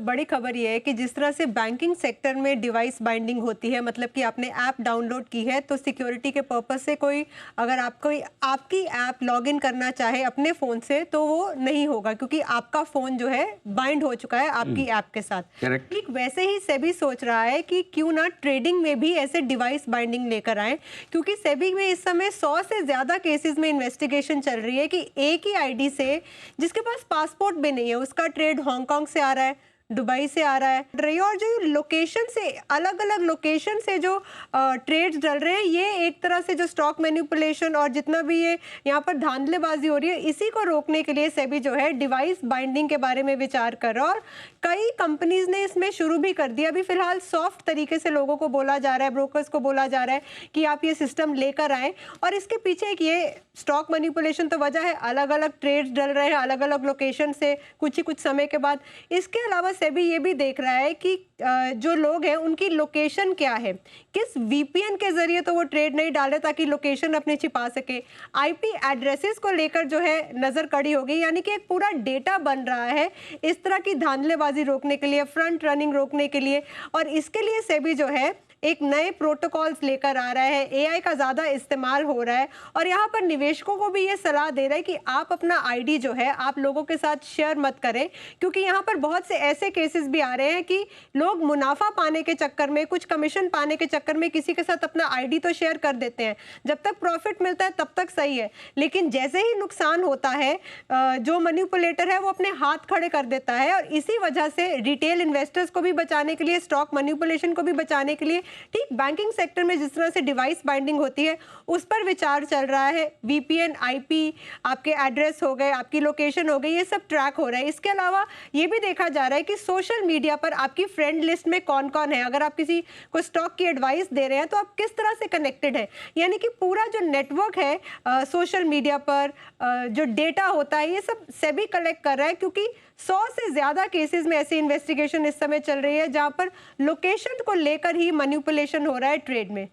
बड़ी खबर ये है कि जिस तरह से बैंकिंग सेक्टर में डिवाइस बाइंडिंग होती है, मतलब कि आपने ऐप डाउनलोड की है तो सिक्योरिटी के पर्पस से कोई अगर आपकी ऐप लॉगिन करना चाहे अपने फ़ोन से तो वो नहीं होगा, क्योंकि आपका फ़ोन जो है बाइंड हो चुका है आपकी ऐप के साथ। करेक्ट। ठीक वैसे ही सेबी सोच रहा है कि क्यों ना ट्रेडिंग में भी ऐसे डिवाइस बाइंडिंग लेकर आए, क्योंकि सेबी में इस समय 100 से ज़्यादा केसेस में इन्वेस्टिगेशन चल रही है कि एक ही आईडी से जिसके पास पासपोर्ट भी नहीं है उसका ट्रेड हांगकांग से आ रहा है, दुबई से आ रहा है, और जो लोकेशन से अलग अलग लोकेशन से जो ट्रेड्स डल रहे हैं, ये एक तरह से जो स्टॉक मैनिपुलेशन और जितना भी ये यहाँ पर धांधलेबाजी हो रही है, इसी को रोकने के लिए सेबी जो है डिवाइस बाइंडिंग के बारे में विचार कर रहा है। और कई कंपनीज ने इसमें शुरू भी कर दिया। अभी फिलहाल सॉफ्ट तरीके से लोगों को बोला जा रहा है, ब्रोकर्स को बोला जा रहा है कि आप ये सिस्टम लेकर आएँ। और इसके पीछे एक ये स्टॉक मैनिपुलेशन तो वजह है, अलग अलग ट्रेड्स डल रहे हैं अलग अलग लोकेशन से कुछ ही कुछ समय के बाद। इसके अलावा सेबी ये भी देख रहा है कि जो लोग हैं उनकी लोकेशन क्या है, किस वीपीएन के जरिए तो वो ट्रेड नहीं डाले ताकि लोकेशन अपने छिपा सके। आईपी एड्रेसेस को लेकर जो है नजर कड़ी होगी, यानी कि एक पूरा डेटा बन रहा है इस तरह की धांधलेबाजी रोकने के लिए, फ्रंट रनिंग रोकने के लिए। और इसके लिए सेबी जो है एक नए प्रोटोकॉल्स लेकर आ रहा है, एआई का ज़्यादा इस्तेमाल हो रहा है और यहाँ पर निवेशकों को भी ये सलाह दे रहा है कि आप अपना आईडी जो है आप लोगों के साथ शेयर मत करें, क्योंकि यहाँ पर बहुत से ऐसे केसेस भी आ रहे हैं कि लोग मुनाफा पाने के चक्कर में, कुछ कमीशन पाने के चक्कर में किसी के साथ अपना आईडी तो शेयर कर देते हैं। जब तक प्रॉफिट मिलता है तब तक सही है, लेकिन जैसे ही नुकसान होता है जो मैनिपुलेटर है वो अपने हाथ खड़े कर देता है। और इसी वजह से रिटेल इन्वेस्टर्स को भी बचाने के लिए, स्टॉक मैनिपुलेशन को भी बचाने के लिए, ठीक बैंकिंग सेक्टर में जिस तरह से डिवाइस बाइंडिंग होती है उस पर विचार चल रहा है। वीपीएन, आईपी, आपके एड्रेस हो गए, आपकी लोकेशन हो गई, ये सब ट्रैक हो रहा है। इसके अलावा ये भी देखा जा रहा है कि सोशल मीडिया पर आपकी फ्रेंड लिस्ट में कौन कौन है। अगर आप किसी को स्टॉक की एडवाइस दे रहे हैं तो आप किस तरह से कनेक्टेड है, यानी कि पूरा जो नेटवर्क है सोशल मीडिया पर जो डेटा होता है ये सब सेबी कलेक्ट कर रहा है, क्योंकि 100 से ज़्यादा केसेस में ऐसी इन्वेस्टिगेशन इस समय चल रही है जहां पर लोकेशन को लेकर ही मैनिपुलेशन हो रहा है ट्रेड में।